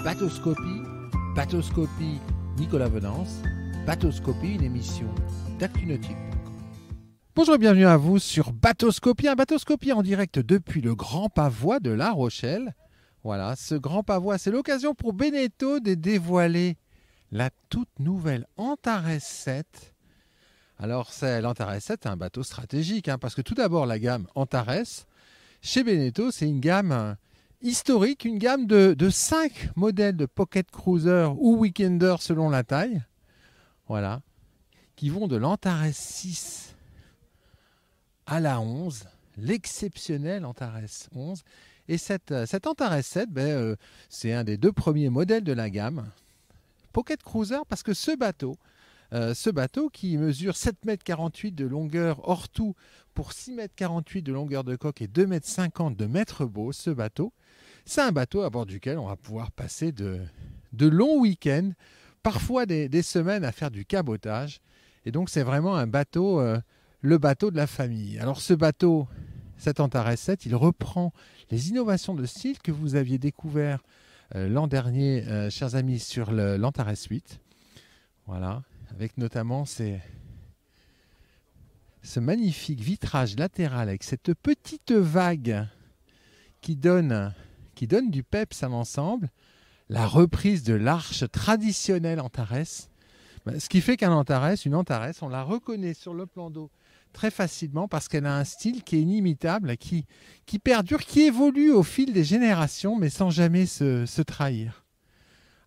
Bateauscopie, Bateauscopie Nicolas Venance, Bateauscopie, une émission d'ActuNautique. Bonjour et bienvenue à vous sur Bateauscopie, un Bateauscopie en direct depuis le Grand Pavois de La Rochelle. Voilà, ce Grand Pavois, c'est l'occasion pour Beneteau de dévoiler la toute nouvelle Antares 7. Alors, l'Antares 7, c'est un bateau stratégique, parce que tout d'abord, la gamme Antares, chez Beneteau, c'est une gamme historique, une gamme de 5 modèles de pocket cruiser ou weekender selon la taille, voilà, qui vont de l'Antares 6 à la 11, l'exceptionnel Antares 11. Et cette Antares 7, c'est un des 2 premiers modèles de la gamme pocket cruiser, parce que ce bateau qui mesure 7,48 m de longueur hors tout pour 6,48 m de longueur de coque et 2,50 m de mètre beau, ce bateau, c'est un bateau à bord duquel on va pouvoir passer de longs week-ends, parfois des semaines à faire du cabotage. Et donc c'est vraiment un bateau, le bateau de la famille. Alors ce bateau, cet Antares 7, il reprend les innovations de style que vous aviez découvert l'an dernier, chers amis, sur l'Antares 8. Voilà, avec notamment ce magnifique vitrage latéral avec cette petite vague qui donne du peps à l'ensemble, la reprise de l'arche traditionnelle Antares. Ce qui fait une Antares, on la reconnaît sur le plan d'eau très facilement parce qu'elle a un style qui est inimitable, qui perdure, qui évolue au fil des générations, mais sans jamais se trahir.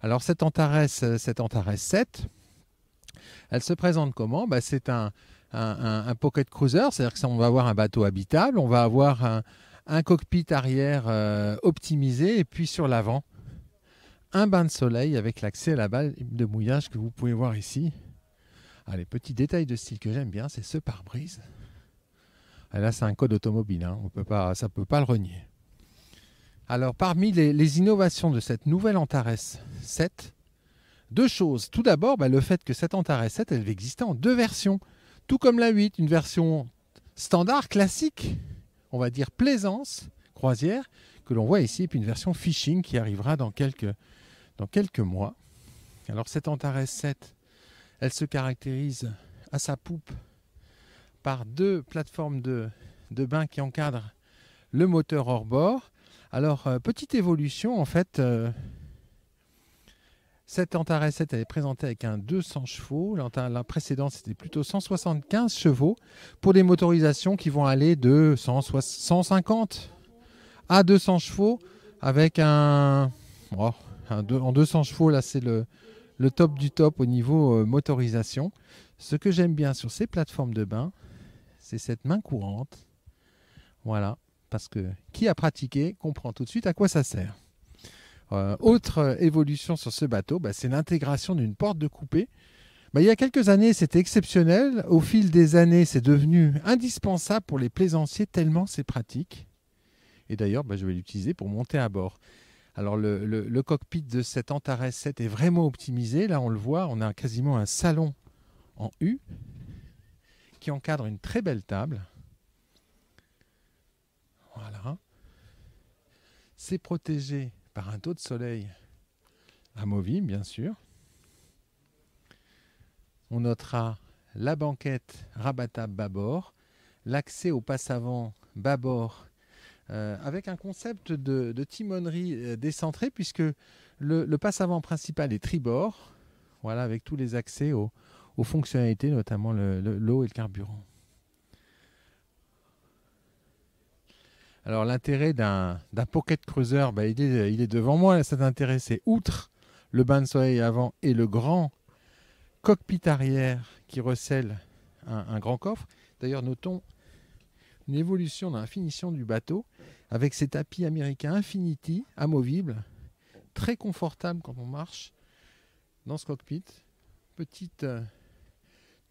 Alors cette Antares 7, elle se présente comment ? C'est un pocket cruiser, c'est-à-dire qu'on va avoir un bateau habitable, on va avoir un cockpit arrière optimisé, et puis sur l'avant, un bain de soleil avec l'accès à la balle de mouillage que vous pouvez voir ici. Les petits détails de style que j'aime bien, c'est ce pare-brise. Là, c'est un code automobile, ça ne peut pas le renier. Alors, parmi les innovations de cette nouvelle Antares 7, 2 choses. Tout d'abord, le fait que cette Antares 7, elle va exister en 2 versions. Tout comme la 8, une version standard, classique, on va dire plaisance, croisière, que l'on voit ici, et puis une version fishing qui arrivera dans quelques mois. Alors cette Antares 7, elle se caractérise à sa poupe par 2 plateformes de bain qui encadrent le moteur hors bord. Alors, petite évolution, en fait, cette Antares 7, elle est présentée avec un 200 chevaux. La précédente, c'était plutôt 175 chevaux pour des motorisations qui vont aller de 150 à 200 chevaux avec en 200 chevaux, là, c'est le top du top au niveau motorisation. Ce que j'aime bien sur ces plateformes de bain, c'est cette main courante. Voilà, parce que qui a pratiqué comprend tout de suite à quoi ça sert. Autre évolution sur ce bateau, c'est l'intégration d'une porte de coupée. Il y a quelques années, c'était exceptionnel. Au fil des années, c'est devenu indispensable pour les plaisanciers, tellement c'est pratique. Et d'ailleurs, je vais l'utiliser pour monter à bord. Alors, le cockpit de cette Antares 7 est vraiment optimisé. Là, on le voit, on a quasiment un salon en U qui encadre une très belle table. Voilà. C'est protégé par un dos de soleil amovible, bien sûr. On notera la banquette rabattable bâbord, l'accès au passe-avant bâbord, avec un concept de timonerie décentré, puisque le passe-avant principal est tribord, voilà, avec tous les accès aux fonctionnalités, notamment l'eau et le carburant. Alors l'intérêt d'un pocket cruiser, il est devant moi. Cet intérêt, c'est outre le bain de soleil avant et le grand cockpit arrière qui recèle un grand coffre. D'ailleurs, notons une évolution dans la finition du bateau avec ces tapis américains Infinity amovibles, très confortables quand on marche dans ce cockpit. Petite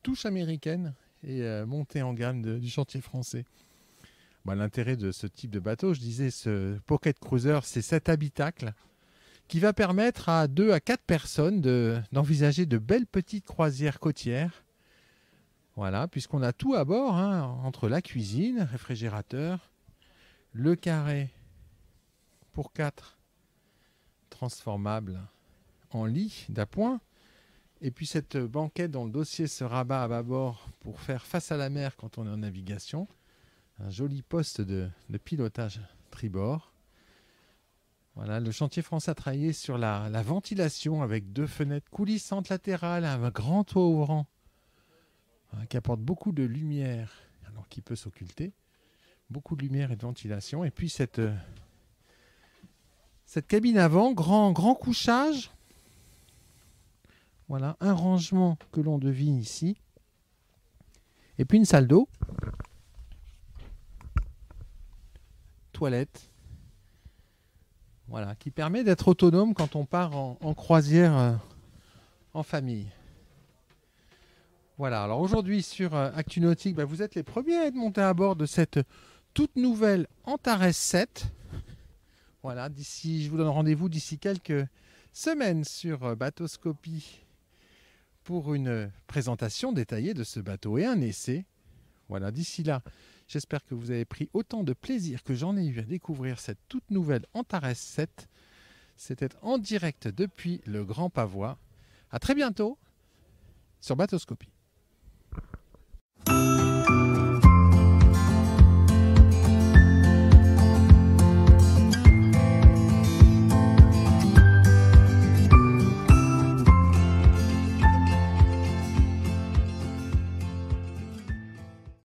touche américaine et montée en gamme du chantier français. L'intérêt de ce type de bateau, je disais, ce pocket cruiser, c'est cet habitacle qui va permettre à 2 à 4 personnes d'envisager de belles petites croisières côtières. Voilà, puisqu'on a tout à bord, entre la cuisine, réfrigérateur, le carré pour 4 transformable en lit d'appoint. Et puis cette banquette dont le dossier se rabat à bâbord pour faire face à la mer quand on est en navigation. Un joli poste de pilotage tribord. Voilà, le chantier français a travaillé sur la ventilation avec 2 fenêtres coulissantes latérales, un grand toit ouvrant qui apporte beaucoup de lumière, alors qui peut s'occulter. Beaucoup de lumière et de ventilation. Et puis cette cabine avant, grand couchage. Voilà, un rangement que l'on devine ici. Et puis une salle d'eau. Toilette. Voilà, qui permet d'être autonome quand on part en croisière en famille. Voilà, alors aujourd'hui sur Actu Nautique, vous êtes les premiers à être montés à bord de cette toute nouvelle Antares 7. Voilà, je vous donne rendez-vous d'ici quelques semaines sur Bateauscopie pour une présentation détaillée de ce bateau et un essai. Voilà, d'ici là, j'espère que vous avez pris autant de plaisir que j'en ai eu à découvrir cette toute nouvelle Antares 7. C'était en direct depuis le Grand Pavois. À très bientôt sur Bateauscopie.